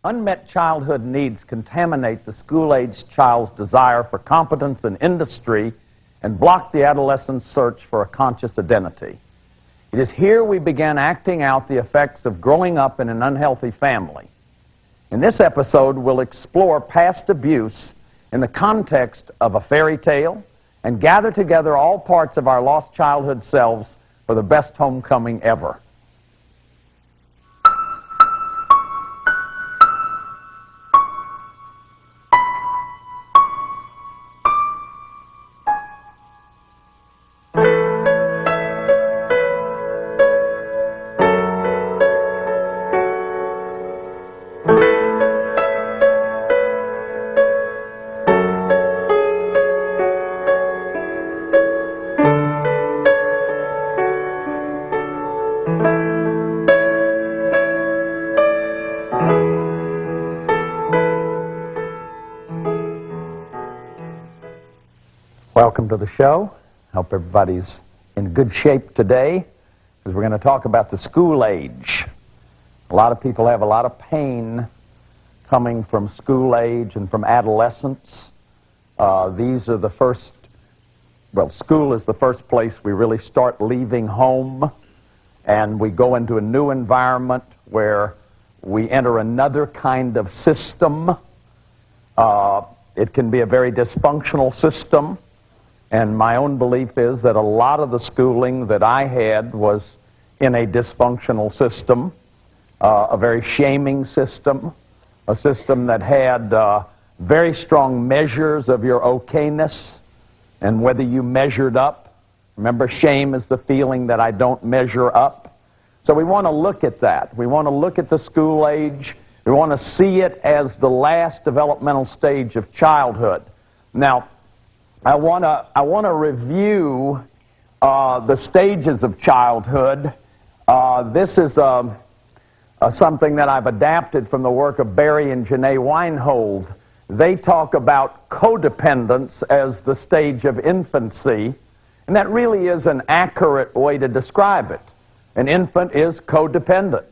Unmet childhood needs contaminate the school-aged child's desire for competence in industry and block the adolescent's search for a conscious identity. It is here we begin acting out the effects of growing up in an unhealthy family. In this episode, we'll explore past abuse in the context of a fairy tale and gather together all parts of our lost childhood selves for the best homecoming ever. Welcome to the show. I hope everybody's in good shape today, because we're going to talk about the school age. A lot of people have a lot of pain coming from school age and from adolescence. These are the first, school is the first place we really start leaving home, and we go into a new environment where we enter another kind of system. It can be a very dysfunctional system. And my own belief is that a lot of the schooling that I had was in a dysfunctional system, a very shaming system, a system that had very strong measures of your okayness and whether you measured up. Remember, shame is the feeling that I don't measure up. So we want to look at that. We want to look at the school age. We want to see it as the last developmental stage of childhood. Now, I want to review the stages of childhood. This is something that I've adapted from the work of Barry and Janae Weinhold. They talk about codependence as the stage of infancy, and that really is an accurate way to describe it. An infant is codependent.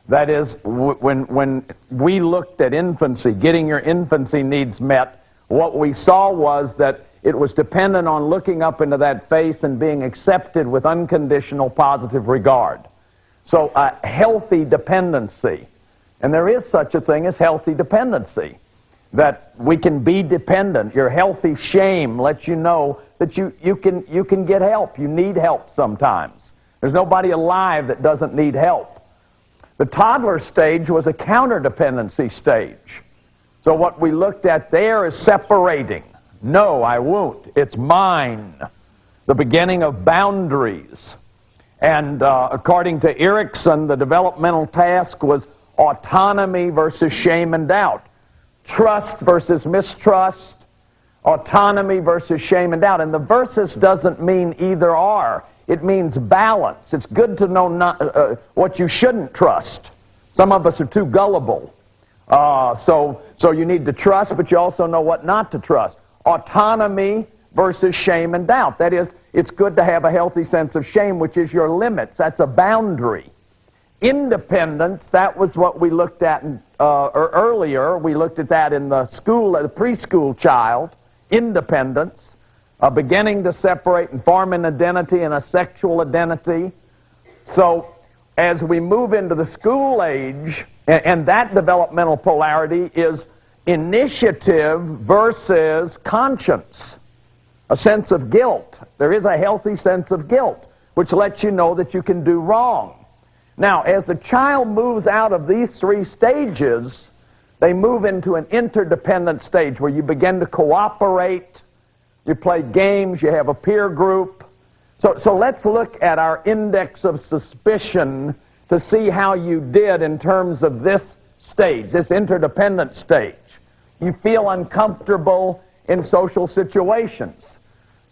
That is, when we looked at infancy, getting your infancy needs met, what we saw was that it was dependent on looking up into that face and being accepted with unconditional positive regard. So a healthy dependency, and there is such a thing as healthy dependency, that we can be dependent. Your healthy shame lets you know that you can get help. You need help sometimes. There's nobody alive that doesn't need help. The toddler stage was a counterdependency stage. So what we looked at there is separating. No, I won't. It's mine. The beginning of boundaries. And according to Erickson, the developmental task was autonomy versus shame and doubt. Trust versus mistrust. Autonomy versus shame and doubt. And the versus doesn't mean either or. It means balance. It's good to know what you shouldn't trust. Some of us are too gullible. So you need to trust, but you also know what not to trust. Autonomy versus shame and doubt. That is, it's good to have a healthy sense of shame, which is your limits. That's a boundary. Independence, that was what we looked at earlier. We looked at that in the preschool child. Independence, beginning to separate and form an identity and a sexual identity. So as we move into the school age, and that developmental polarity is initiative versus conscience, a sense of guilt. There is a healthy sense of guilt, which lets you know that you can do wrong. Now, as the child moves out of these three stages, they move into an interdependent stage where you begin to cooperate, you play games, you have a peer group. So let's look at our index of suspicion to see how you did in terms of this stage, this interdependent stage. You feel uncomfortable in social situations.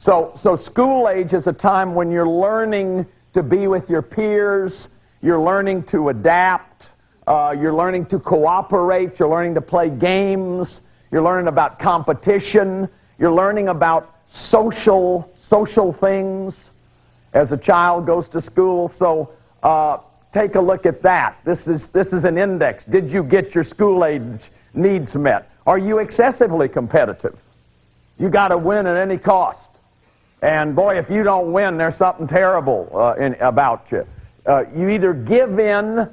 So school age is a time when you're learning to be with your peers, you're learning to adapt, you're learning to cooperate, you're learning to play games, you're learning about competition, you're learning about social things as a child goes to school. So take a look at that. This is an index. Did you get your school age needs met? Are you excessively competitive? You got to win at any cost. And boy, if you don't win, there's something terrible about you. You either give in,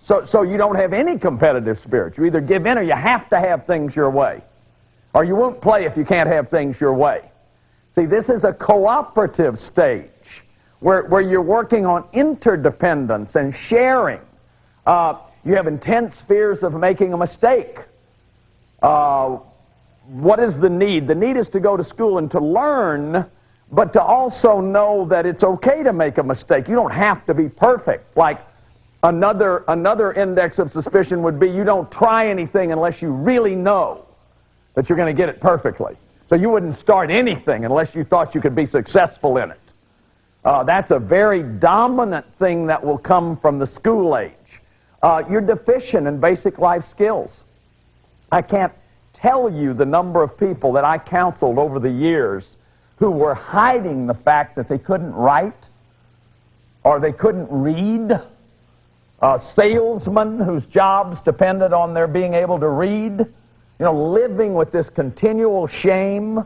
so you don't have any competitive spirit. You either give in or you have to have things your way. Or you won't play if you can't have things your way. See, this is a cooperative stage where you're working on interdependence and sharing. You have intense fears of making a mistake. What is the need? The need is to go to school and to learn, but to also know that it's okay to make a mistake. You don't have to be perfect. Like another index of suspicion would be you don't try anything unless you really know that you're going to get it perfectly. So you wouldn't start anything unless you thought you could be successful in it. That's a very dominant thing that will come from the school age. You're deficient in basic life skills. I can't tell you the number of people that I counseled over the years who were hiding the fact that they couldn't write or they couldn't read. Salesmen whose jobs depended on their being able to read. You know, living with this continual shame.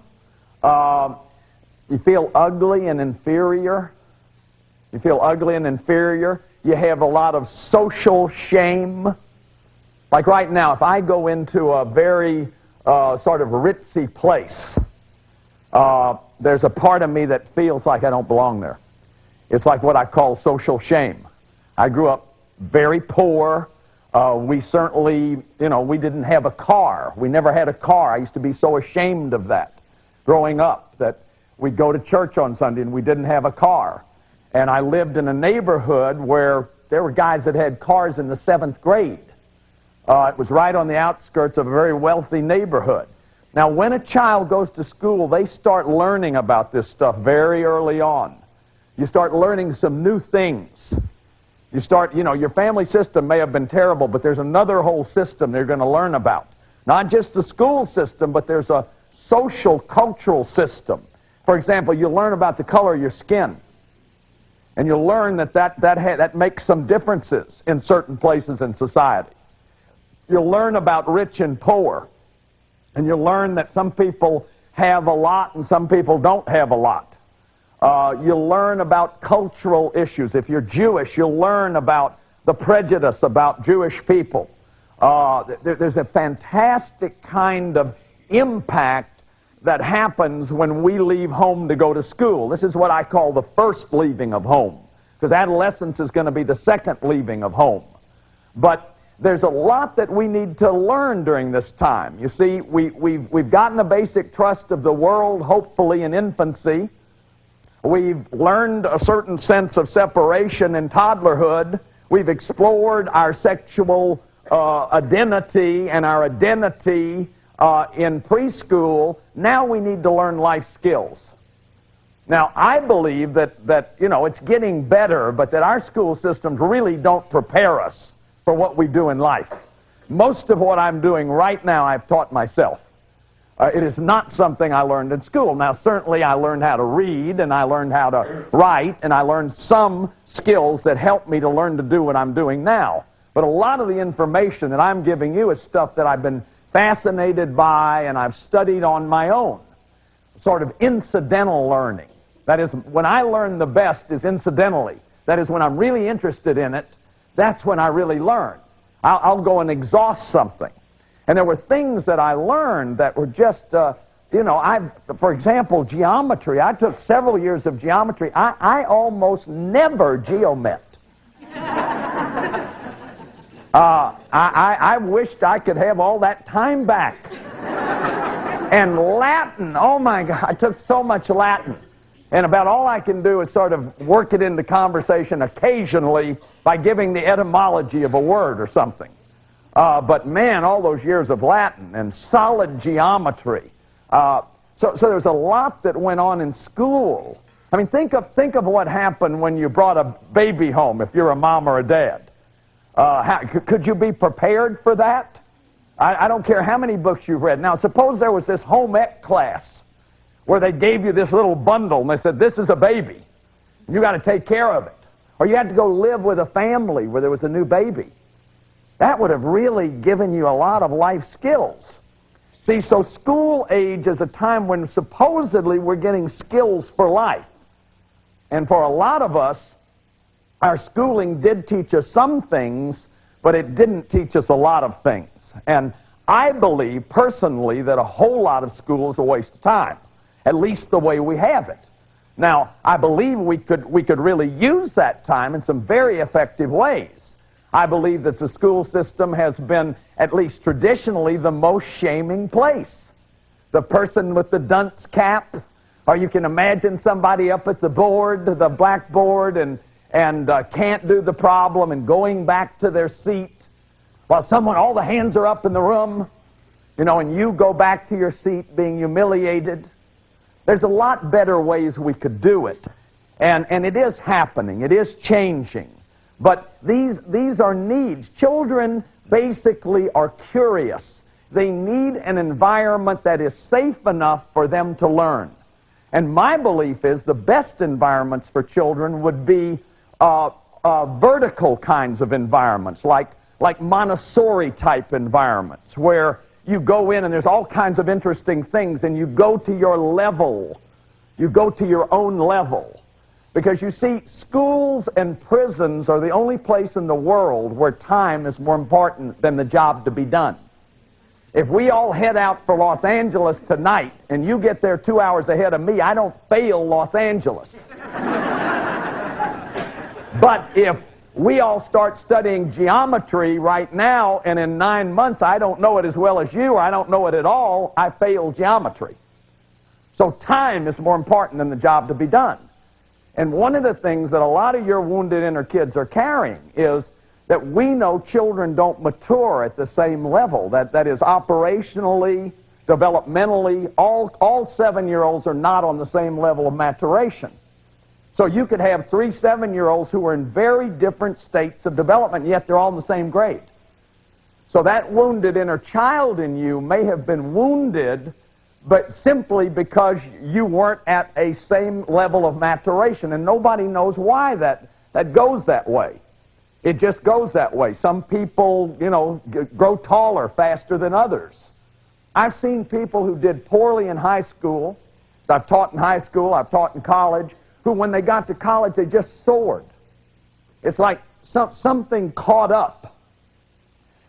You feel ugly and inferior. You feel ugly and inferior. You have a lot of social shame. Like right now, if I go into a very sort of ritzy place, there's a part of me that feels like I don't belong there. It's like what I call social shame. I grew up very poor. We certainly, we didn't have a car. We never had a car. I used to be so ashamed of that growing up, that we'd go to church on Sunday and we didn't have a car. And I lived in a neighborhood where there were guys that had cars in the 7th grade. It was right on the outskirts of a very wealthy neighborhood. Now, when a child goes to school, they start learning about this stuff very early on. You start learning some new things. You start, your family system may have been terrible, but there's another whole system they're going to learn about. Not just the school system, but there's a social, cultural system. For example, you learn about the color of your skin. And you'll learn that makes some differences in certain places in society. You'll learn about rich and poor. And you'll learn that some people have a lot and some people don't have a lot. You'll learn about cultural issues. If you're Jewish, you'll learn about the prejudice about Jewish people. There's a fantastic kind of impact that happens when we leave home to go to school. This is what I call the first leaving of home, because adolescence is going to be the second leaving of home. But there's a lot that we need to learn during this time. You see, we've gotten a basic trust of the world, hopefully in infancy. We've learned a certain sense of separation in toddlerhood. We've explored our sexual identity and our identity in preschool. Now we need to learn life skills. Now, I believe that it's getting better, but that our school systems really don't prepare us for what we do in life. Most of what I'm doing right now, I've taught myself. It is not something I learned in school. Now, certainly I learned how to read, and I learned how to write, and I learned some skills that helped me to learn to do what I'm doing now. But a lot of the information that I'm giving you is stuff that I've been fascinated by and I've studied on my own. Sort of incidental learning. That is, when I learn the best is incidentally. That is, when I'm really interested in it, that's when I really learn. I'll go and exhaust something. And there were things that I learned that were just, for example, geometry. I took several years of geometry. I almost never geomet. I wished I could have all that time back. And Latin, oh my God, I took so much Latin. And about all I can do is sort of work it into conversation occasionally by giving the etymology of a word or something. But man, all those years of Latin and solid geometry. So there's a lot that went on in school. I mean, think of what happened when you brought a baby home, if you're a mom or a dad. Could you be prepared for that? I don't care how many books you've read. Now, suppose there was this home ec class where they gave you this little bundle and they said, this is a baby. You got to take care of it. or you had to go live with a family where there was a new baby. That would have really given you a lot of life skills. See, so school age is a time when supposedly we're getting skills for life. And for a lot of us, our schooling did teach us some things, but it didn't teach us a lot of things. And I believe, personally, that a whole lot of school is a waste of time, at least the way we have it. Now, I believe we could really use that time in some very effective ways. I believe that the school system has been, at least traditionally, the most shaming place. The person with the dunce cap, or you can imagine somebody up at the board, the blackboard, and can't do the problem and going back to their seat while all the hands are up in the room, and you go back to your seat being humiliated. There's a lot better ways we could do it. And it is happening. It is changing. But these are needs. Children basically are curious. They need an environment that is safe enough for them to learn. And my belief is the best environments for children would be vertical kinds of environments, like Montessori-type environments, where you go in and there's all kinds of interesting things, and you go to your level. You go to your own level. Because you see, schools and prisons are the only place in the world where time is more important than the job to be done. If we all head out for Los Angeles tonight and you get there 2 hours ahead of me, I don't fail Los Angeles. But if we all start studying geometry right now and in 9 months I don't know it as well as you, or I don't know it at all, I fail geometry. So time is more important than the job to be done. And one of the things that a lot of your wounded inner kids are carrying is that we know children don't mature at the same level. That is, operationally, developmentally, all 7-year-olds are not on the same level of maturation. So you could have 3 7-year-olds who are in very different states of development, yet they're all in the same grade. So that wounded inner child in you may have been wounded, but simply because you weren't at a same level of maturation, and nobody knows why that goes that way. It just goes that way. Some people, grow taller faster than others. I've seen people who did poorly in high school. I've taught in high school, I've taught in college, who when they got to college, they just soared. It's like something caught up.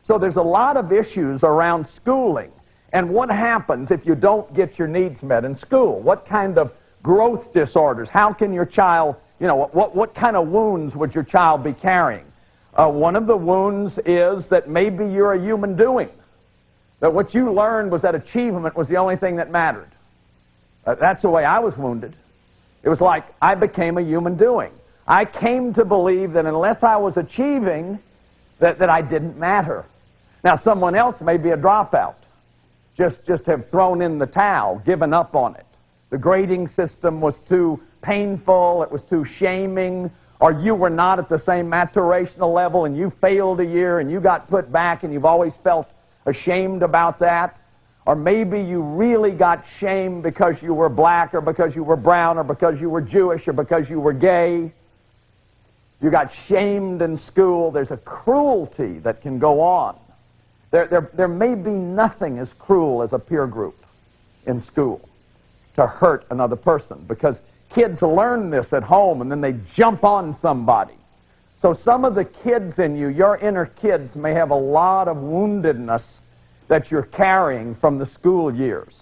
So there's a lot of issues around schooling. And what happens if you don't get your needs met in school? What kind of growth disorders? How can your child, what kind of wounds would your child be carrying? One of the wounds is that maybe you're a human doing. That what you learned was that achievement was the only thing that mattered. That's the way I was wounded. It was like I became a human doing. I came to believe that unless I was achieving, that I didn't matter. Now, someone else may be a dropout. Just have thrown in the towel, given up on it. The grading system was too painful, it was too shaming, or you were not at the same maturational level and you failed a year and you got put back and you've always felt ashamed about that. Or maybe you really got shamed because you were black or because you were brown or because you were Jewish or because you were gay. You got shamed in school. There's a cruelty that can go on. There may be nothing as cruel as a peer group in school to hurt another person, because kids learn this at home and then they jump on somebody. So some of the kids in you, your inner kids, may have a lot of woundedness that you're carrying from the school years.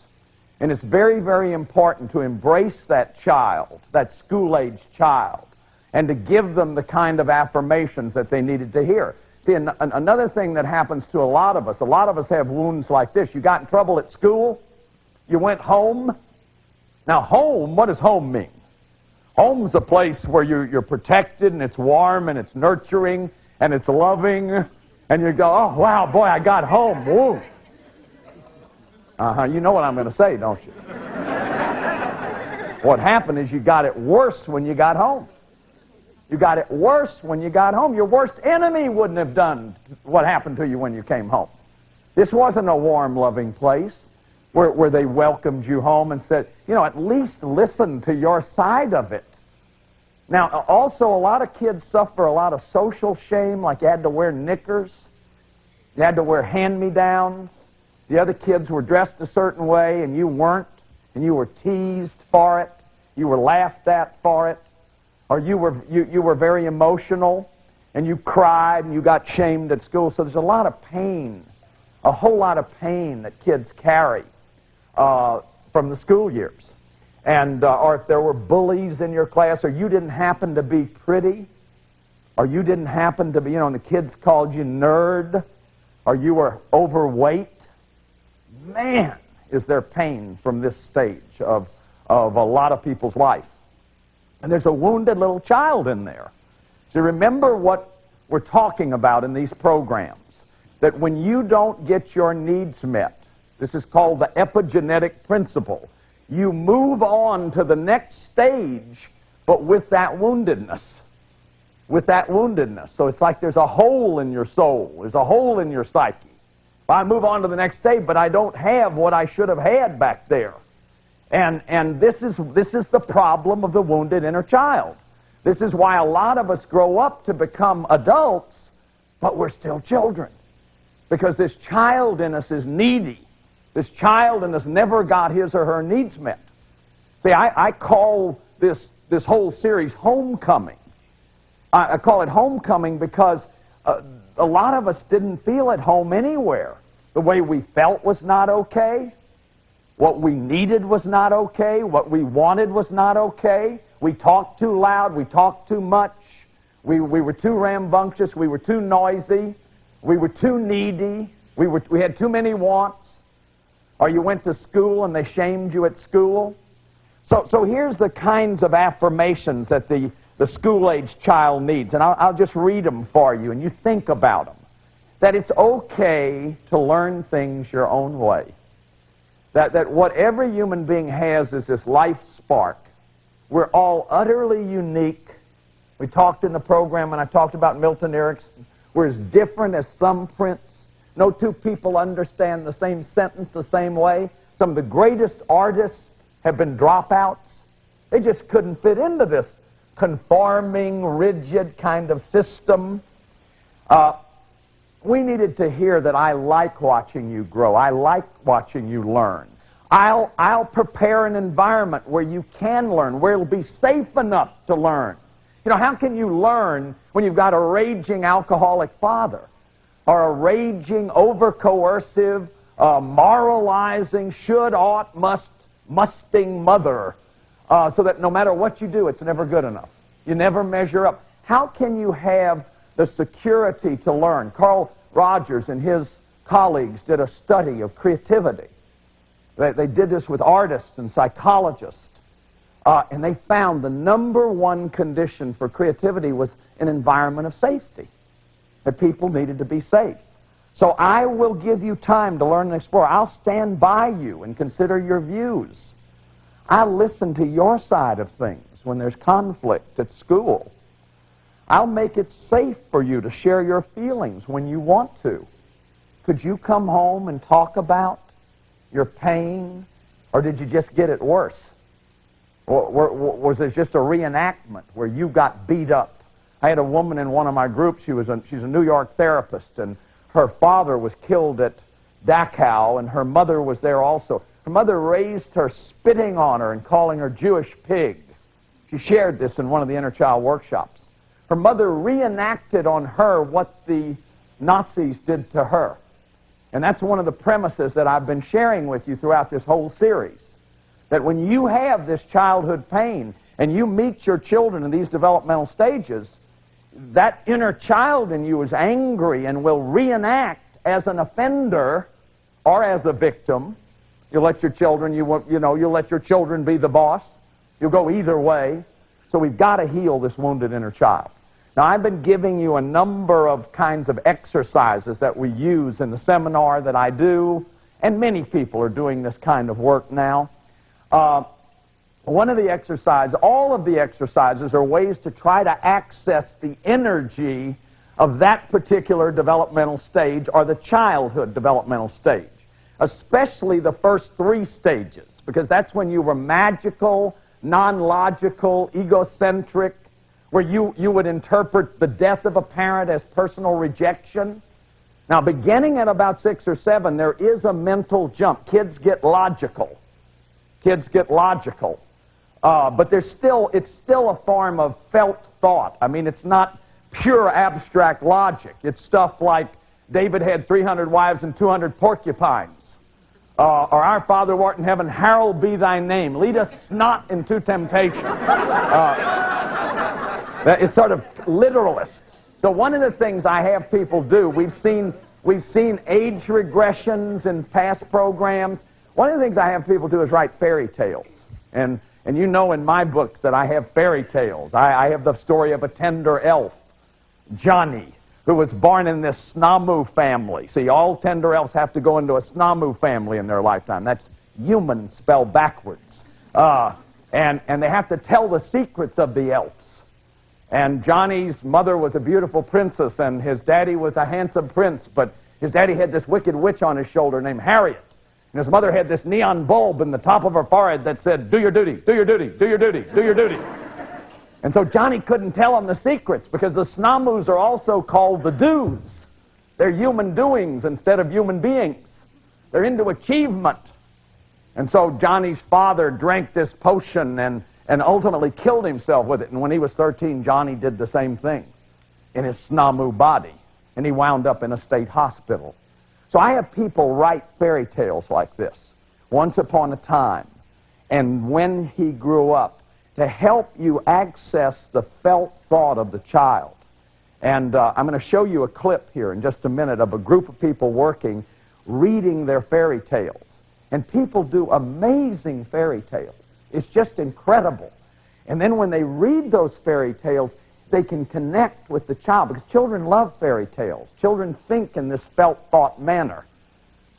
And it's very, very important to embrace that child, that school-age child, and to give them the kind of affirmations that they needed to hear. See, another thing that happens to a lot of us have wounds like this. You got in trouble at school, you went home. Now, home, what does home mean? Home's a place where you're protected, and it's warm, and it's nurturing, and it's loving, and you go, oh, wow, boy, I got home. Woo. You know what I'm going to say, don't you? What happened is you got it worse when you got home. You got it worse when you got home. Your worst enemy wouldn't have done what happened to you when you came home. This wasn't a warm, loving place where they welcomed you home and said, at least listen to your side of it. Now, also, a lot of kids suffer a lot of social shame, like you had to wear knickers, you had to wear hand-me-downs, the other kids were dressed a certain way and you weren't, and you were teased for it, you were laughed at for it, or you were very emotional and you cried and you got shamed at school. So there's a lot of pain, a whole lot of pain that kids carry from the school years. And or if there were bullies in your class, or you didn't happen to be pretty, or you didn't happen to be, and the kids called you nerd, or you were overweight, man, is there pain from this stage of a lot of people's life. And there's a wounded little child in there. So remember what we're talking about in these programs, that when you don't get your needs met, this is called the epigenetic principle, you move on to the next stage, but with that woundedness. With that woundedness. So it's like there's a hole in your soul. There's a hole in your psyche. I move on to the next stage, but I don't have what I should have had back there. And this is the problem of the wounded inner child. This is why a lot of us grow up to become adults, but we're still children. Because this child in us is needy. This child in us never got his or her needs met. See, I call this whole series Homecoming. I call it Homecoming because a lot of us didn't feel at home anywhere. The way we felt was not okay. What we needed was not okay. What we wanted was not okay. We talked too loud. We talked too much. We were too rambunctious. We were too noisy. We were too needy. We had too many wants. Or you went to school and they shamed you at school. So here's the kinds of affirmations that the school-age child needs. And I'll just read them for you, and you think about them. That it's okay to learn things your own way. That what every human being has is this life spark. We're all utterly unique. We talked in the program, and I talked about Milton Erickson. We're as different as thumbprints. No two people understand the same sentence the same way. Some of the greatest artists have been dropouts. They just couldn't fit into this conforming, rigid kind of system. We needed to hear that I like watching you grow. I like watching you learn. I'll prepare an environment where you can learn, where it'll be safe enough to learn. You know, how can you learn when you've got a raging alcoholic father or a raging, over-coercive, moralizing, should, ought, musting mother, so that no matter what you do, it's never good enough. You never measure up. How can you have the security to learn? Carl Rogers and his colleagues did a study of creativity. They did this with artists and psychologists, and they found the number one condition for creativity was an environment of safety, that people needed to be safe. So I will give you time to learn and explore. I'll stand by you and consider your views. I'll listen to your side of things when there's conflict at school. I'll make it safe for you to share your feelings when you want to. Could you come home and talk about your pain, or did you just get it worse? Or was it just a reenactment where you got beat up? I had a woman in one of my groups. She's a New York therapist, and her father was killed at Dachau, and her mother was there also. Her mother raised her spitting on her and calling her Jewish pig. She shared this in one of the inner child workshops. Her mother reenacted on her what the Nazis did to her. And that's one of the premises that I've been sharing with you throughout this whole series. That when you have this childhood pain and you meet your children in these developmental stages, that inner child in you is angry and will reenact as an offender or as a victim. You'll let your children, you'll let your children be the boss. You'll go either way. So we've got to heal this wounded inner child. Now, I've been giving you a number of kinds of exercises that we use in the seminar that I do, and many people are doing this kind of work now. One of the exercises, all of the exercises are ways to try to access the energy of that particular developmental stage or the childhood developmental stage, especially the first 3 stages, because that's when you were magical, non-logical, egocentric, where you would interpret the death of a parent as personal rejection. Now, beginning at about 6 or 7, there is a mental jump. Kids get logical. Kids get logical. But it's still a form of felt thought. I mean, it's not pure abstract logic. It's stuff like David had 300 wives and 200 porcupines. Or our Father who art in heaven, hallowed be thy name. Lead us not into temptation. It's sort of literalist. So one of the things I have people do, we've seen age regressions in past programs. One of the things I have people do is write fairy tales. And you know in my books that I have fairy tales. I have the story of a tender elf, Johnny, who was born in this Snamu family. See, all tender elves have to go into a Snamu family in their lifetime. That's human spelled backwards. And they have to tell the secrets of the elves. And Johnny's mother was a beautiful princess, and his daddy was a handsome prince, but his daddy had this wicked witch on his shoulder named Harriet. And his mother had this neon bulb in the top of her forehead that said, do your duty, do your duty, do your duty, do your duty. And so Johnny couldn't tell him the secrets, because the Snamus are also called the do's. They're human doings instead of human beings. They're into achievement. And so Johnny's father drank this potion and ultimately killed himself with it. And when he was 13, Johnny did the same thing in his Snamu body. And he wound up in a state hospital. So I have people write fairy tales like this, once upon a time, and when he grew up, to help you access the felt thought of the child. And I'm going to show you a clip here in just a minute of a group of people working, reading their fairy tales. And people do amazing fairy tales. It's just incredible. And then when they read those fairy tales, they can connect with the child, because children love fairy tales. Children think in this felt thought manner.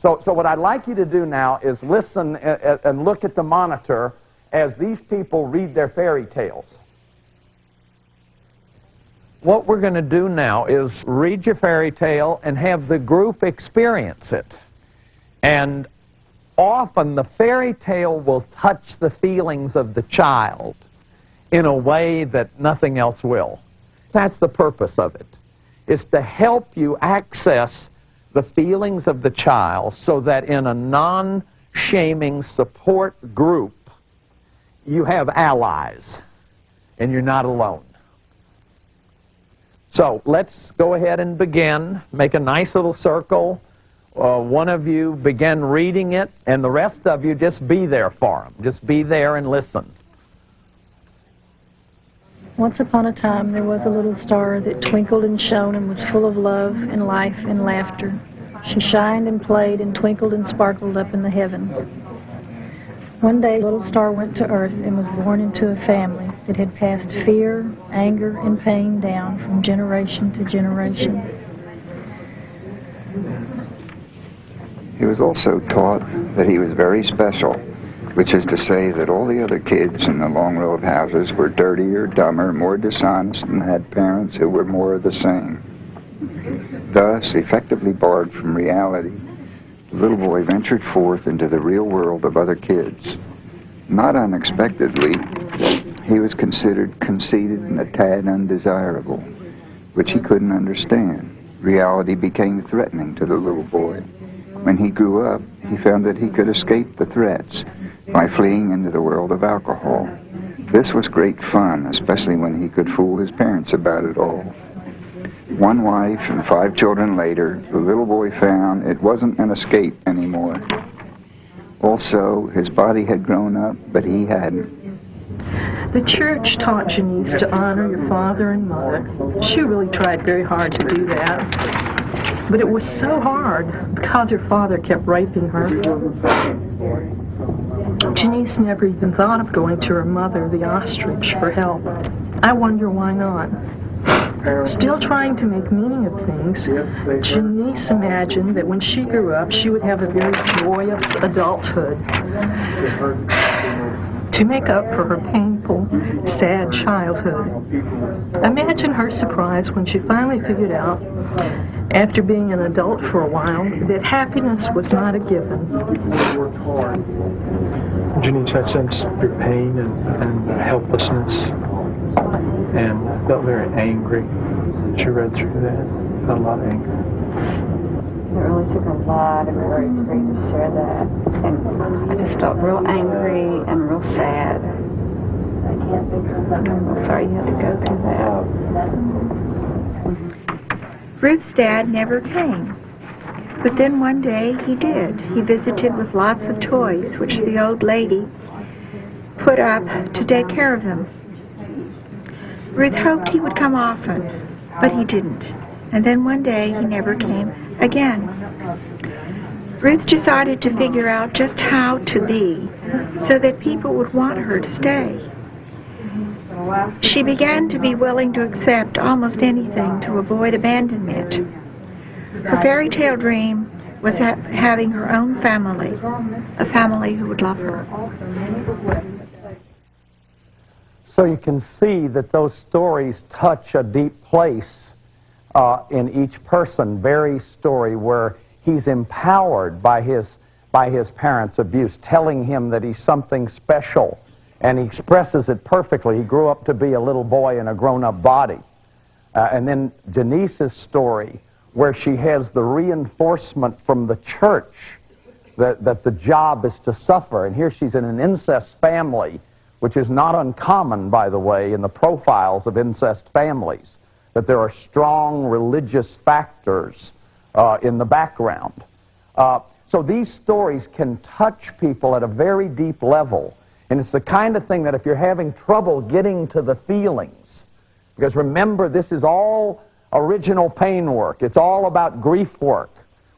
So what I'd like you to do now is listen and look at the monitor as these people read their fairy tales. What we're going to do now is read your fairy tale and have the group experience it. And often the fairy tale will touch the feelings of the child in a way that nothing else will. That's the purpose of it, is to help you access the feelings of the child so that in a non-shaming support group, you have allies and you're not alone. So let's go ahead and begin. Make a nice little circle. One of you begin reading it, and the rest of you just be there for them. Just be there and listen. Once upon a time, there was a little star that twinkled and shone and was full of love and life and laughter. She shined and played and twinkled and sparkled up in the heavens. One day, the little star went to earth and was born into a family that had passed fear, anger, and pain down from generation to generation. He was also taught that he was very special, which is to say that all the other kids in the long row of houses were dirtier, dumber, more dishonest, and had parents who were more of the same. Thus, effectively barred from reality, the little boy ventured forth into the real world of other kids. Not unexpectedly, he was considered conceited and a tad undesirable, which he couldn't understand. Reality became threatening to the little boy. When he grew up, he found that he could escape the threats by fleeing into the world of alcohol. This was great fun, especially when he could fool his parents about it all. One wife and 5 children later, the little boy found it wasn't an escape anymore. Also, his body had grown up, but he hadn't. The church taught Janice to honor your father and mother. She really tried very hard to do that. But it was so hard because her father kept raping her. Janice never even thought of going to her mother, the ostrich, for help. I wonder why not. Still trying to make meaning of things, Janice imagined that when she grew up, she would have a very joyous adulthood. To make up for her painful, sad childhood. Imagine her surprise when she finally figured out, after being an adult for a while, that happiness was not a given. Janice, I sense your pain and helplessness. and I felt very angry. She read through that. Felt a lot of anger. It really took a lot of courage for you to share that. And I just felt real angry and real sad. I'm real sorry you had to go through that. Ruth's dad never came. But then one day he did. He visited with lots of toys, which the old lady put up to take care of them. Ruth hoped he would come often, but he didn't. And then one day he never came again. Ruth decided to figure out just how to be so that people would want her to stay. She began to be willing to accept almost anything to avoid abandonment. Her fairy tale dream was having her own family, a family who would love her. So you can see that those stories touch a deep place in each person. Barry's story, where he's empowered by his parents' abuse, telling him that he's something special, and he expresses it perfectly. He grew up to be a little boy in a grown-up body. And then Janice's story, where she has the reinforcement from the church that the job is to suffer. And here she's in an incest family, which is not uncommon, by the way, in the profiles of incest families, that there are strong religious factors in the background. So these stories can touch people at a very deep level. And it's the kind of thing that if you're having trouble getting to the feelings, because remember, this is all original pain work. It's all about grief work.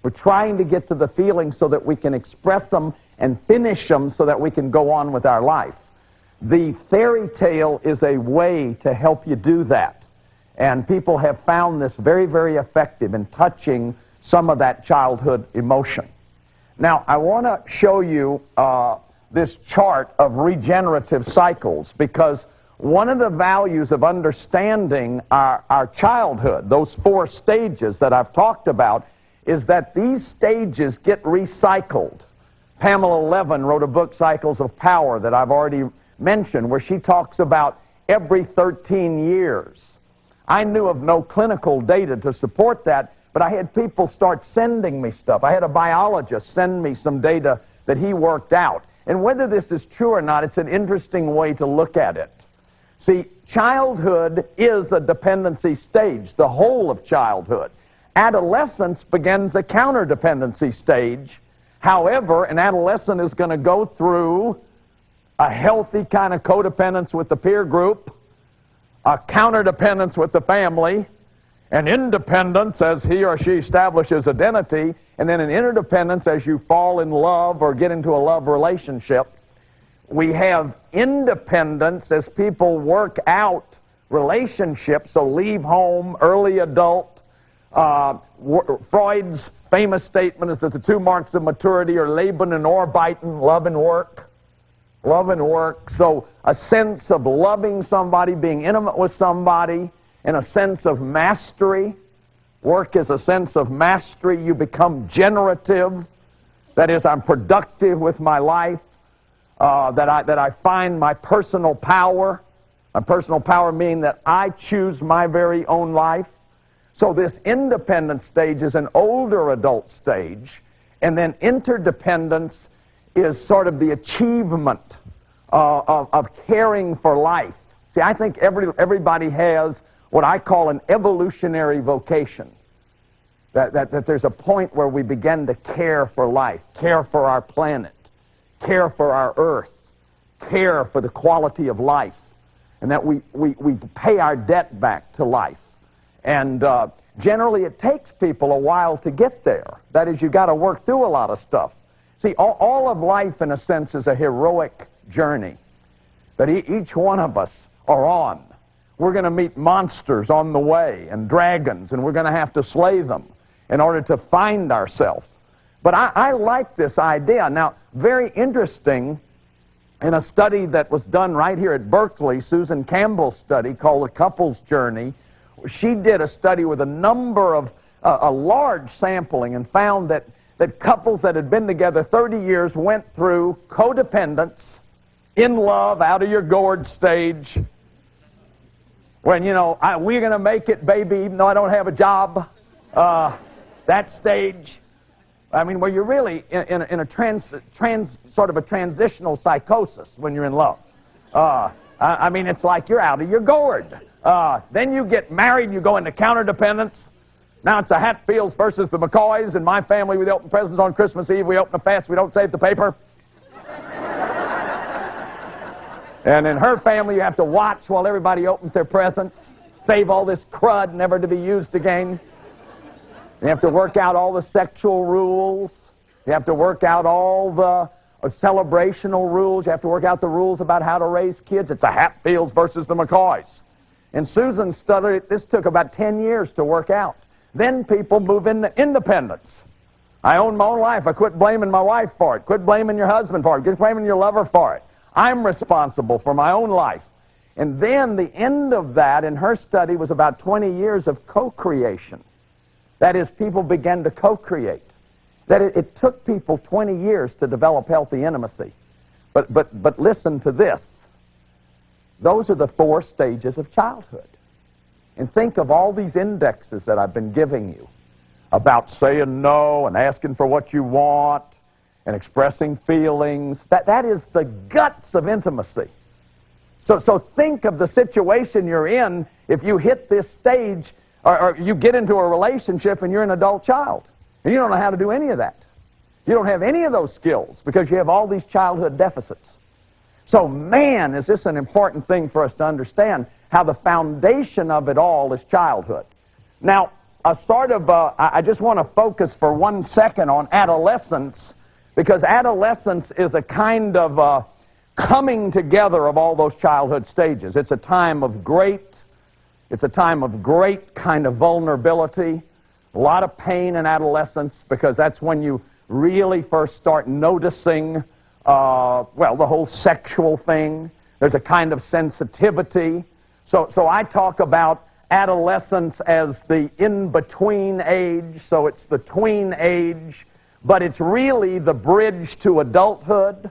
We're trying to get to the feelings so that we can express them and finish them so that we can go on with our life. The fairy tale is a way to help you do that. And people have found this very, very effective in touching some of that childhood emotion. Now, I want to show you this chart of regenerative cycles, because one of the values of understanding our childhood, those 4 stages that I've talked about, is that these stages get recycled. Pamela Levin wrote a book, Cycles of Power, that I've already mentioned, where she talks about every 13 years. I knew of no clinical data to support that, but I had people start sending me stuff. I had a biologist send me some data that he worked out. And whether this is true or not, it's an interesting way to look at it. See, childhood is a dependency stage, the whole of childhood. Adolescence begins a counterdependency stage. However, an adolescent is going to go through a healthy kind of codependence with the peer group, a counterdependence with the family, an independence as he or she establishes identity, and then an interdependence as you fall in love or get into a love relationship. We have independence as people work out relationships, so leave home, early adult. Freud's famous statement is that the 2 marks of maturity are Leben and Arbeiten, love and work. Love and work. So a sense of loving somebody, being intimate with somebody, and a sense of mastery. Work is a sense of mastery. You become generative. That is, I'm productive with my life. That I find my personal power. My personal power meaning that I choose my very own life. So this independent stage is an older adult stage, and then interdependence is sort of the achievement of caring for life. See, I think everybody has what I call an evolutionary vocation. That there's a point where we begin to care for life, care for our planet, care for our earth, care for the quality of life, and that we pay our debt back to life. And generally it takes people a while to get there. That is, you've got to work through a lot of stuff. See, all of life, in a sense, is a heroic journey that each one of us are on. We're going to meet monsters on the way, and dragons, and we're going to have to slay them in order to find ourselves. But I like this idea. Now, very interesting, in a study that was done right here at Berkeley, Susan Campbell's study called The Couple's Journey, she did a study with a number of, a large sampling, and found that couples that had been together 30 years went through codependence, in love, out of your gourd stage, When, you know, we're going to make it, baby, even though I don't have a job. That stage. I mean, where you're really in a sort of a transitional psychosis when you're in love. I mean, it's like you're out of your gourd. Then you get married, you go into counterdependence. Now it's the Hatfields versus the McCoys. In my family, we open presents on Christmas Eve. We open the fast. We don't save the paper. And in her family, you have to watch while everybody opens their presents. Save all this crud, never to be used again. You have to work out all the sexual rules. You have to work out all the celebrational rules. You have to work out the rules about how to raise kids. It's the Hatfields versus the McCoys. In Susan's study, this took about 10 years to work out. Then people move into independence. I own my own life. I quit blaming my wife for it. Quit blaming your husband for it. Quit blaming your lover for it. I'm responsible for my own life. And then the end of that in her study was about 20 years of co-creation. That is, people began to co-create. That it took people 20 years to develop healthy intimacy. But listen to this. Those are the 4 stages of childhood. And think of all these indexes that I've been giving you about saying no and asking for what you want and expressing feelings. That is the guts of intimacy. So think of the situation you're in if you hit this stage or you get into a relationship and you're an adult child. And you don't know how to do any of that. You don't have any of those skills because you have all these childhood deficits. So, man, is this an important thing for us to understand, how the foundation of it all is childhood. Now, I just want to focus for 1 second on adolescence, because adolescence is a kind of coming together of all those childhood stages. It's a time of great kind of vulnerability, a lot of pain in adolescence, because that's when you really first start noticing the whole sexual thing. There's a kind of sensitivity. So I talk about adolescence as the in-between age, so it's the tween age, but it's really the bridge to adulthood,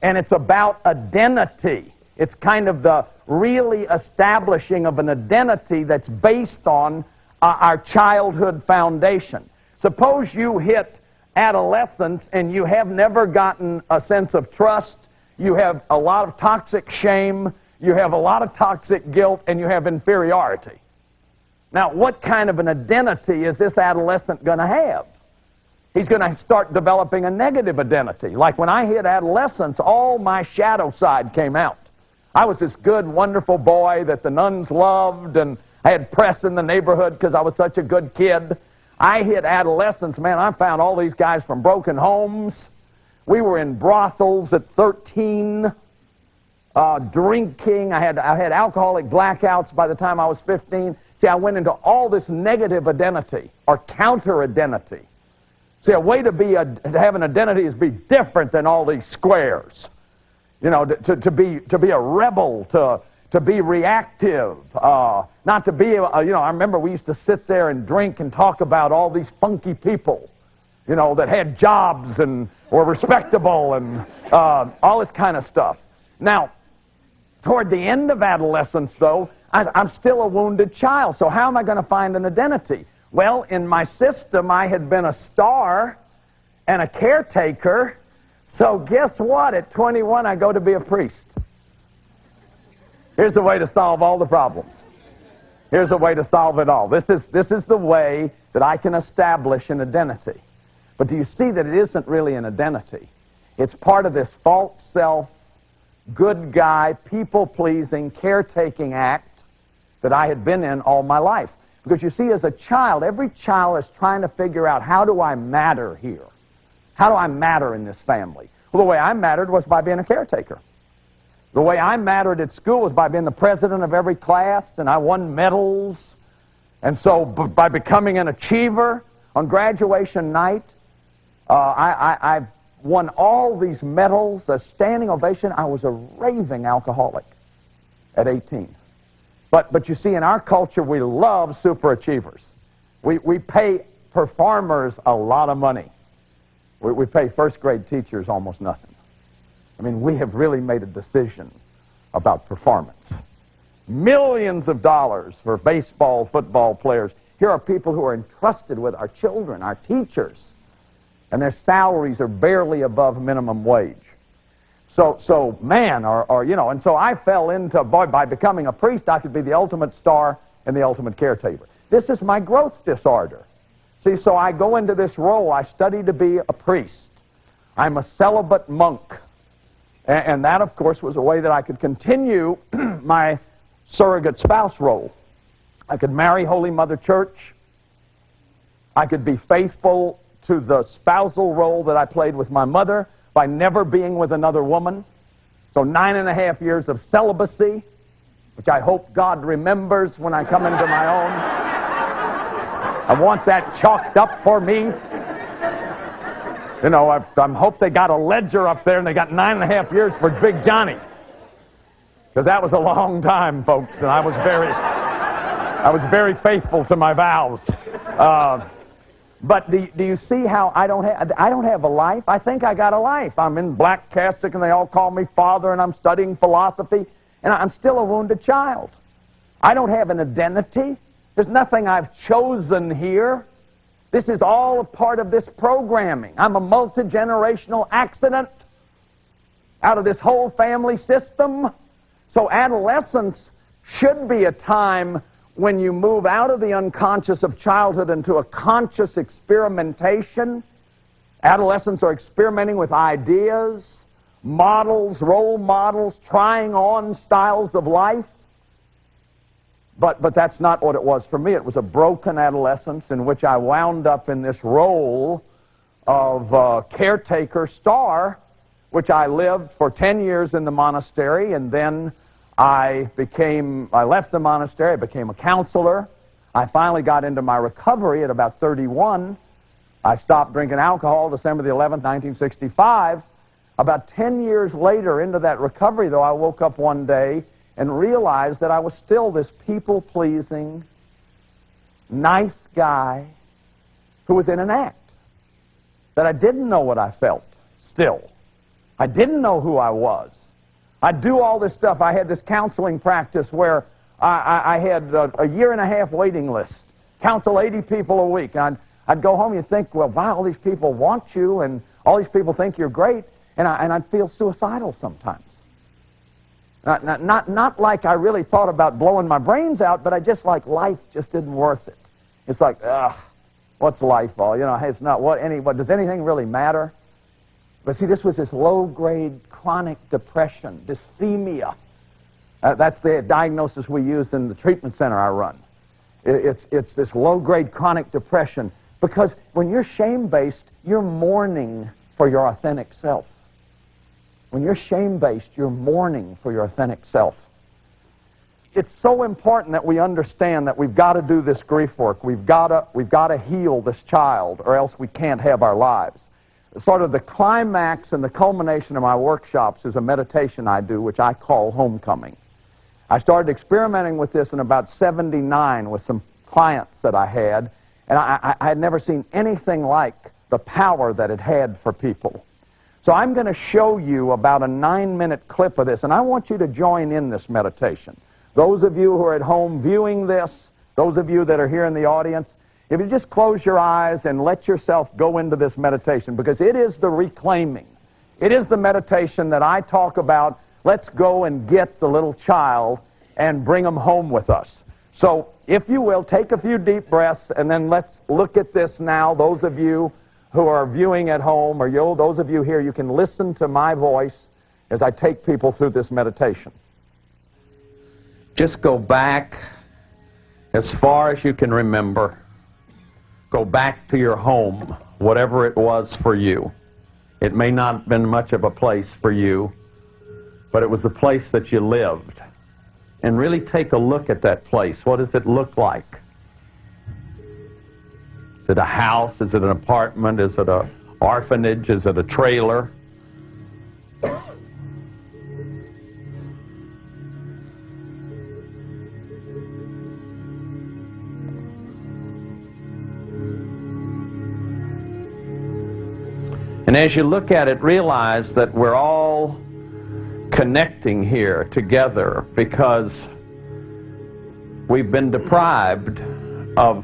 and it's about identity. It's kind of the really establishing of an identity that's based on our childhood foundation. Suppose you hit adolescence and you have never gotten a sense of trust, you have a lot of toxic shame, you have a lot of toxic guilt, and you have inferiority. Now, what kind of an identity is this adolescent going to have? He's going to start developing a negative identity. Like when I hit adolescence, all my shadow side came out. I was this good, wonderful boy that the nuns loved, and I had press in the neighborhood because I was such a good kid. I hit adolescence, man, I found all these guys from broken homes. We were in brothels at 13, drinking. I had alcoholic blackouts by the time I was 15. See, I went into all this negative identity or counter-identity. See, a way to have an identity is be different than all these squares. You know, to be a rebel, to be reactive, not to be, I remember we used to sit there and drink and talk about all these funky people, that had jobs and were respectable and all this kind of stuff. Now, toward the end of adolescence, though, I'm still a wounded child, so how am I going to find an identity? Well, in my system, I had been a star and a caretaker, so guess what? At 21, I go to be a priest. Here's the way to solve all the problems. Here's the way to solve it all. This is the way that I can establish an identity. But do you see that it isn't really an identity? It's part of this false self, good guy, people-pleasing, caretaking act that I had been in all my life. Because you see, as a child, every child is trying to figure out, how do I matter here? How do I matter in this family? Well, the way I mattered was by being a caretaker. The way I mattered at school was by being the president of every class, and I won medals. And so by becoming an achiever, on graduation night, I won all these medals, a standing ovation. I was a raving alcoholic at 18. But you see, in our culture, we love superachievers. We pay performers a lot of money. We pay first-grade teachers almost nothing. I mean, we have really made a decision about performance. millions of dollars for baseball, football players. Here are people who are entrusted with our children, our teachers, and their salaries are barely above minimum wage. So man, and so I fell into, boy, by becoming a priest, I could be the ultimate star and the ultimate caretaker. This is my growth disorder. See, so I go into this role. I study to be a priest. I'm a celibate monk. And that, of course, was a way that I could continue my surrogate spouse role. I could marry Holy Mother Church. I could be faithful to the spousal role that I played with my mother by never being with another woman. So 9.5 years of celibacy, which I hope God remembers when I come into my own. I want that chalked up for me. You know, I hope they got a ledger up there and they got 9.5 years for Big Johnny. Because that was a long time, folks, and I was very faithful to my vows. But do you see how I don't have a life? I think I got a life. I'm in black cassock and they all call me father, and I'm studying philosophy, and I'm still a wounded child. I don't have an identity. There's nothing I've chosen here. This is all a part of this programming. I'm a multi-generational accident out of this whole family system. So adolescence should be a time when you move out of the unconscious of childhood into a conscious experimentation. Adolescents are experimenting with ideas, models, role models, trying on styles of life. But that's not what it was for me. It was a broken adolescence in which I wound up in this role of caretaker star, which I lived for 10 years in the monastery, and then I left the monastery, I became a counselor. I finally got into my recovery at about 31. I stopped drinking alcohol December the 11th, 1965. About 10 years later into that recovery, though, I woke up one day and realized that I was still this people-pleasing, nice guy who was in an act. That I didn't know what I felt, still. I didn't know who I was. I'd do all this stuff. I had this counseling practice where I had a 1.5-year waiting list, counsel 80 people a week. And I'd go home and you'd think, well, wow, all these people want you, and all these people think you're great, and I'd feel suicidal sometimes. Not like I really thought about blowing my brains out, but I just like life just isn't worth it. It's like, what's life all? You know, hey, it's not what does anything really matter? But see, this was this low-grade chronic depression, dysthemia. That's the diagnosis we use in the treatment center I run. It's this low-grade chronic depression, because when you're shame-based, you're mourning for your authentic self. When you're shame-based, you're mourning for your authentic self. It's so important that we understand that we've got to do this grief work. We've got to heal this child, or else we can't have our lives. Sort of the climax and the culmination of my workshops is a meditation I do, which I call Homecoming. I started experimenting with this in about 1979 with some clients that I had, and I had never seen anything like the power that it had for people. So I'm going to show you about a 9-minute clip of this, and I want you to join in this meditation. Those of you who are at home viewing this, those of you that are here in the audience, if you just close your eyes and let yourself go into this meditation, because it is the reclaiming. It is the meditation that I talk about. Let's go and get the little child and bring them home with us. So, if you will, take a few deep breaths, and then let's look at this now. Those of you who are viewing at home, or those of you here, you can listen to my voice as I take people through this meditation. Just go back as far as you can remember. Go back to your home, whatever it was for you. It may not have been much of a place for you, but it was the place that you lived. And really take a look at that place. What does it look like? Is it a house? Is it an apartment? Is it an orphanage? Is it a trailer? And as you look at it, realize that we're all connecting here together, because We've been deprived of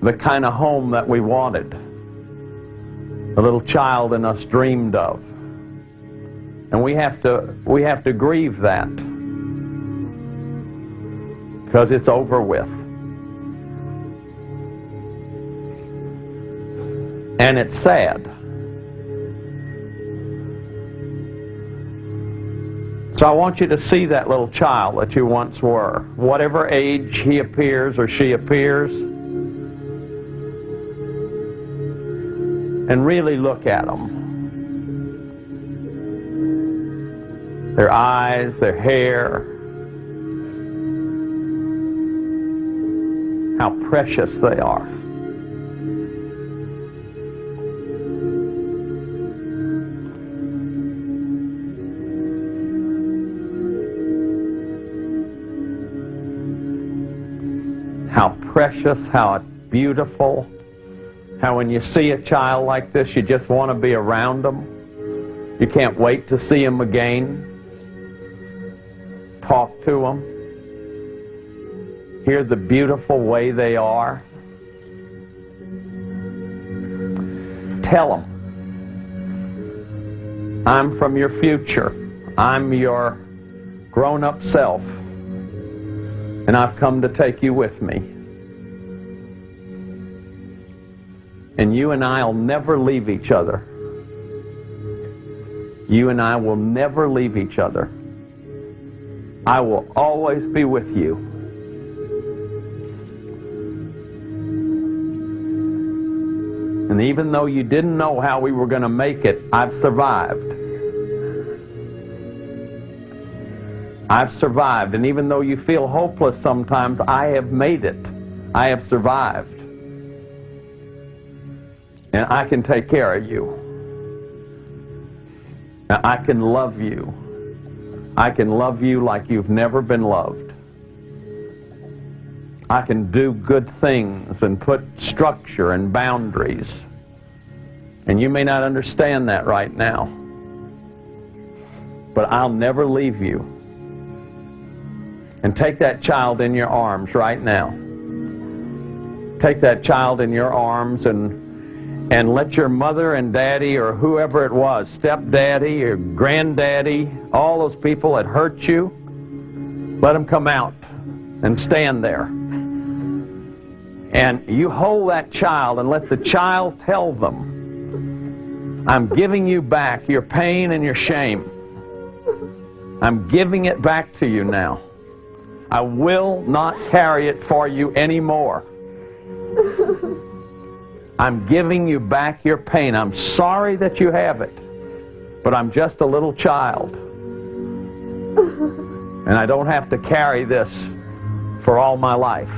the kind of home that we wanted, the little child in us dreamed of. And we have to grieve that, because it's over with. And it's sad. So I want you to see that little child that you once were, whatever age he appears or she appears, and really look at them. Their eyes, their hair, how precious they are. How precious, how beautiful, how when you see a child like this, you just want to be around them. You can't wait to see them again. Talk to them. Hear the beautiful way they are. Tell them, I'm from your future. I'm your grown-up self. And I've come to take you with me. And you and I will never leave each other. You and I will never leave each other. I will always be with you. And even though you didn't know how we were going to make it, I've survived. I've survived. And even though you feel hopeless sometimes, I have made it. I have survived. And I can take care of you. Now, I can love you. I can love you like you've never been loved. I can do good things and put structure and boundaries. And you may not understand that right now. But I'll never leave you. And take that child in your arms right now. Take that child in your arms and let your mother and daddy or whoever it was, stepdaddy or granddaddy, all those people that hurt you, let them come out and stand there. And you hold that child and let the child tell them, I'm giving you back your pain and your shame. I'm giving it back to you now. I will not carry it for you anymore. I'm giving you back your pain. I'm sorry that you have it, but I'm just a little child. And I don't have to carry this for all my life.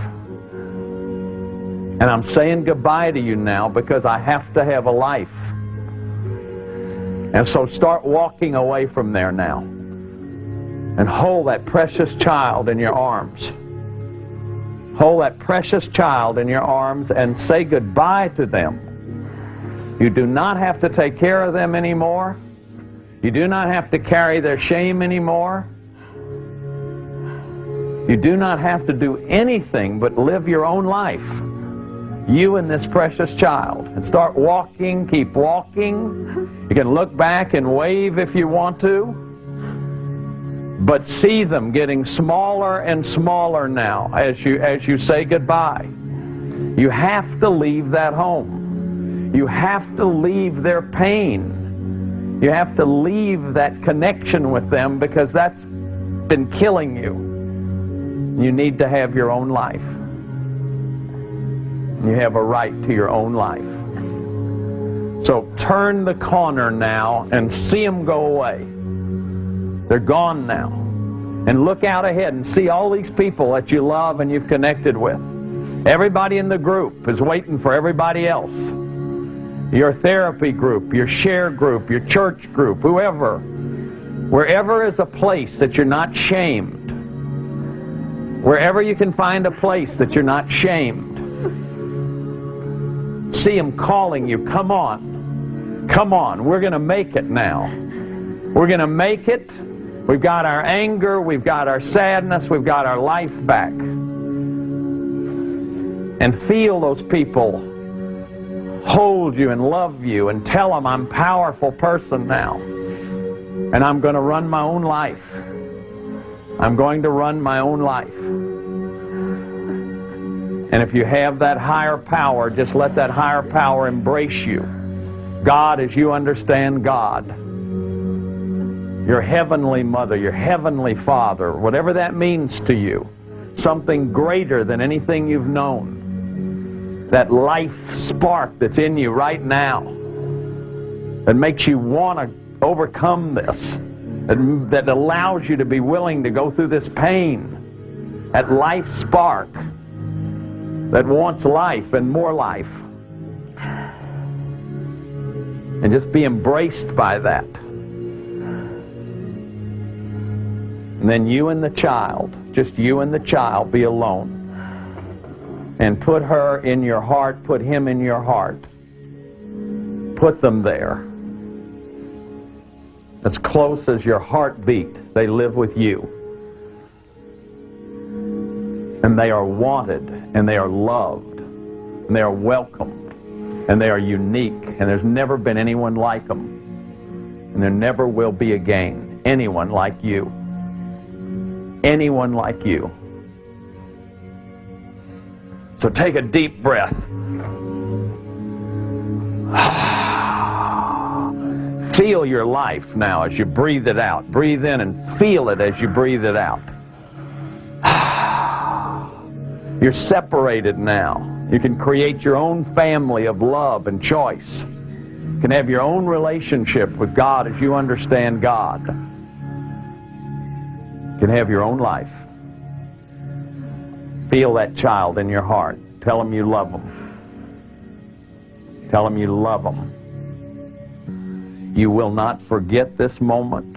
And I'm saying goodbye to you now because I have to have a life. And so start walking away from there now. And hold that precious child in your arms. Hold that precious child in your arms and say goodbye to them. You do not have to take care of them anymore. You do not have to carry their shame anymore. You do not have to do anything but live your own life. You and this precious child. And start walking, keep walking. You can look back and wave if you want to. But see them getting smaller and smaller now as you say goodbye. You have to leave that home. You have to leave their pain. You have to leave that connection with them because that's been killing you. You need to have your own life. You have a right to your own life. So turn the corner now and see them go away. They're gone now. And look out ahead and see all these people that you love and you've connected with. Everybody in the group is waiting for everybody else. Your therapy group, your share group, your church group, whoever. Wherever is a place that you're not shamed. Wherever you can find a place that you're not shamed. See them calling you, come on. Come on, we're going to make it now. We're going to make it, We've got our anger, we've got our sadness, we've got our life back. And feel those people hold you and love you and tell them, I'm a powerful person now. And I'm going to run my own life. I'm going to run my own life. And if you have that higher power, just let that higher power embrace you. God, as you understand God, your heavenly mother, your heavenly father, whatever that means to you, something greater than anything you've known, that life spark that's in you right now that makes you want to overcome this, that allows you to be willing to go through this pain, that life spark that wants life and more life. And just be embraced by that. And then you and the child, just you and the child, be alone. And put her in your heart, put him in your heart. Put them there. As close as your heartbeat, they live with you. And they are wanted, and they are loved, and they are welcomed, and they are unique, and there's never been anyone like them. And there never will be again anyone like you. Anyone like you. So take a deep breath. Feel your life now as you breathe it out. Breathe in and feel it as you breathe it out. You're separated now. You can create your own family of love and choice. You can have your own relationship with God as you understand God. You can have your own life. Feel that child in your heart. Tell him you love him. Tell him you love him. You will not forget this moment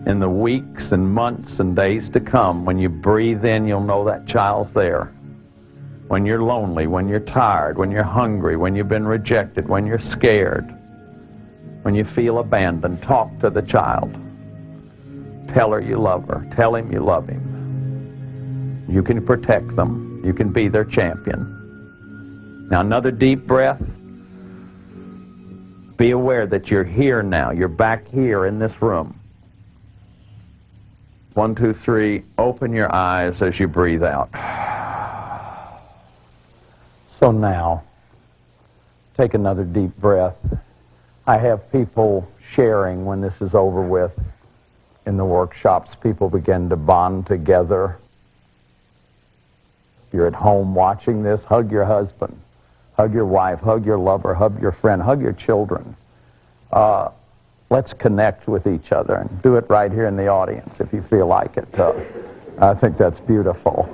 in the weeks and months and days to come. When you breathe in, you'll know that child's there. When you're lonely, when you're tired, when you're hungry, when you've been rejected, when you're scared, when you feel abandoned, talk to the child. Tell her you love her. Tell him you love him. You can protect them. You can be their champion. Now another deep breath. Be aware that you're here now. You're back here in this room. 1, 2, 3. Open your eyes as you breathe out. So now, take another deep breath. I have people sharing when this is over with. In the workshops, people begin to bond together. If you're at home watching this, hug your husband. Hug your wife, hug your lover, hug your friend, hug your children. Let's connect with each other, and do it right here in the audience if you feel like it. I think that's beautiful.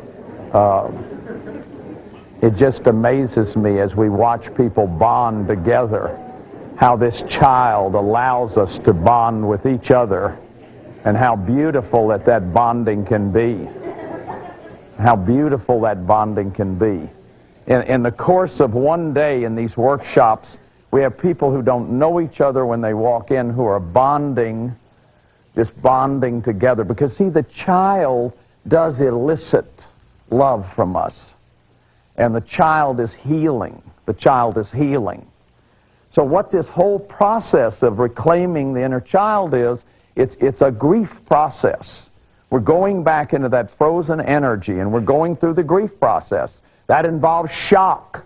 It just amazes me as we watch people bond together, how this child allows us to bond with each other, and how beautiful that bonding can be. How beautiful that bonding can be. In the course of one day in these workshops, we have people who don't know each other when they walk in who are bonding, just bonding together. Because, see, the child does elicit love from us. And the child is healing. The child is healing. So what this whole process of reclaiming the inner child is, it's a grief process. We're going back into that frozen energy, and we're going through the grief process. That involves shock.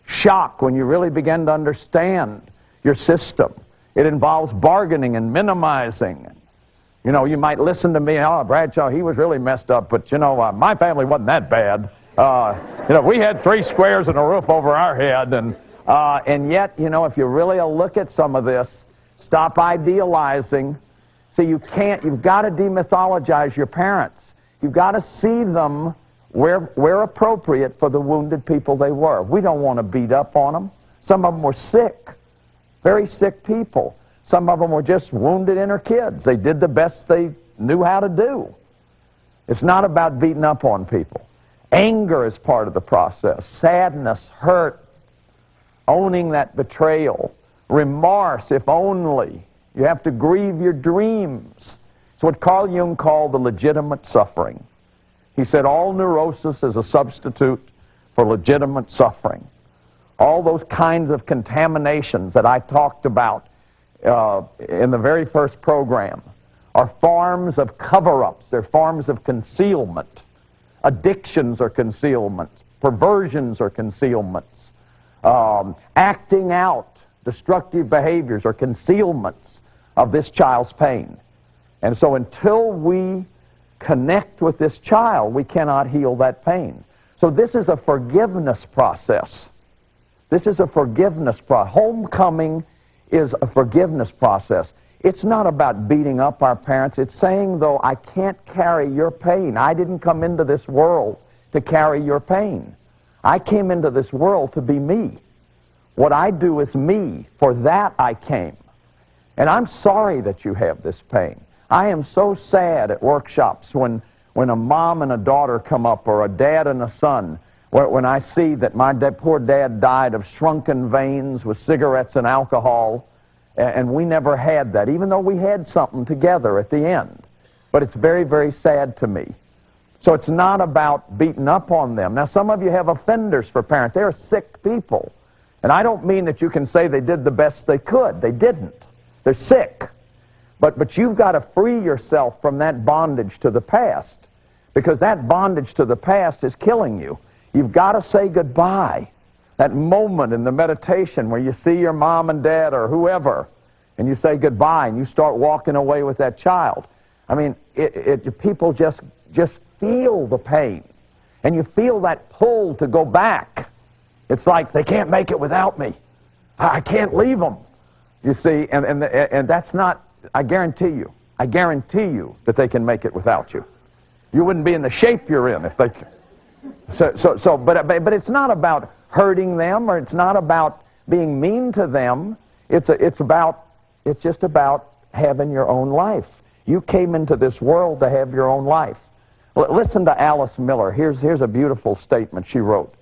Shock when you really begin to understand your system. It involves bargaining and minimizing. You know, you might listen to me, oh, Bradshaw, he was really messed up, but, you know, my family wasn't that bad. You know, we had 3 squares and a roof over our head, and yet, you know, if you really look at some of this, stop idealizing. See, you've got to demythologize your parents. You've got to see them where appropriate for the wounded people they were. We don't want to beat up on them. Some of them were sick, very sick people. Some of them were just wounded inner kids. They did the best they knew how to do. It's not about beating up on people. Anger is part of the process. Sadness, hurt, owning that betrayal, remorse, if only. You have to grieve your dreams. It's what Carl Jung called the legitimate suffering. He said all neurosis is a substitute for legitimate suffering. All those kinds of contaminations that I talked about in the very first program are forms of cover-ups. They're forms of concealment. Addictions are concealments. Perversions are concealments. Acting out destructive behaviors are concealments of this child's pain. And so until we connect with this child, we cannot heal that pain. So this is a forgiveness process. This is a forgiveness process. Homecoming is a forgiveness process. It's not about beating up our parents. It's saying, though, I can't carry your pain. I didn't come into this world to carry your pain. I came into this world to be me. What I do is me. For that I came. And I'm sorry that you have this pain. I am so sad at workshops when a mom and a daughter come up, or a dad and a son, when I see that my poor dad died of shrunken veins with cigarettes and alcohol, and we never had that, even though we had something together at the end. But it's very, very sad to me. So it's not about beating up on them. Now, some of you have offenders for parents. They're sick people. And I don't mean that you can say they did the best they could. They didn't. They're sick. But you've got to free yourself from that bondage to the past, because that bondage to the past is killing you. You've got to say goodbye. That moment in the meditation where you see your mom and dad or whoever, and you say goodbye, and you start walking away with that child. I mean, people just feel the pain, and you feel that pull to go back. It's like they can't make it without me. I can't leave them. You see, and that's not. I guarantee you that they can make it without you. You wouldn't be in the shape you're in if they. But it's not about hurting them, or it's not about being mean to them. It's just about having your own life. You came into this world to have your own life. Listen to Alice Miller. Here's a beautiful statement she wrote.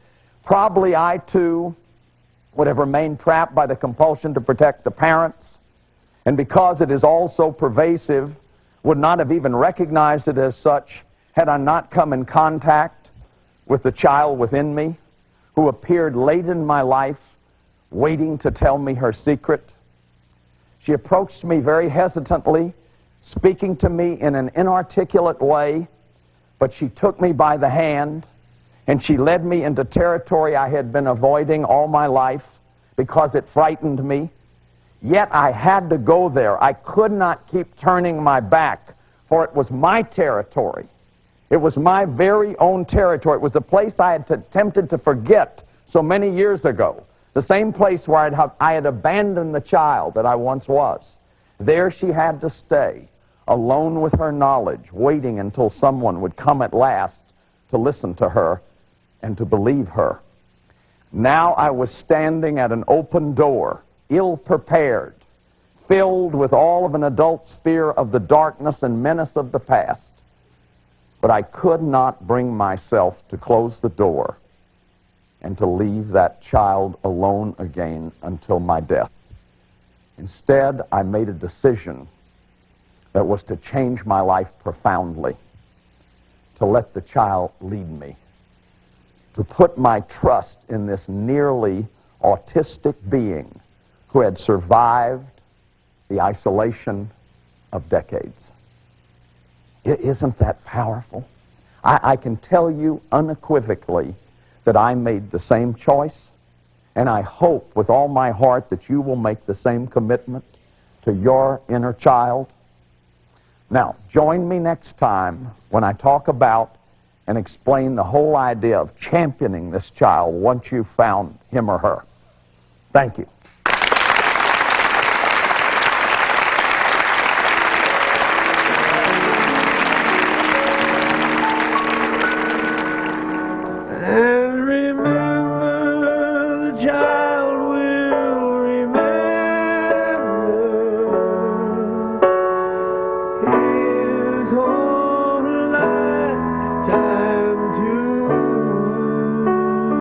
Probably I too would have remained trapped by the compulsion to protect the parents, and because it is all so pervasive, would not have even recognized it as such had I not come in contact with the child within me, who appeared late in my life, waiting to tell me her secret. She approached me very hesitantly, speaking to me in an inarticulate way, but she took me by the hand, and she led me into territory I had been avoiding all my life because it frightened me. Yet I had to go there. I could not keep turning my back, for it was my territory. It was my very own territory. It was a place I had attempted to forget so many years ago. The same place where I had abandoned the child that I once was. There she had to stay, alone with her knowledge, waiting until someone would come at last to listen to her and to believe her. Now I was standing at an open door, ill-prepared, filled with all of an adult's fear of the darkness and menace of the past. But I could not bring myself to close the door and to leave that child alone again until my death. Instead, I made a decision that was to change my life profoundly, to let the child lead me, to put my trust in this nearly autistic being who had survived the isolation of decades. Isn't that powerful? I can tell you unequivocally that I made the same choice, and I hope with all my heart that you will make the same commitment to your inner child. Now, join me next time when I talk about and explain the whole idea of championing this child once you've found him or her. Thank you.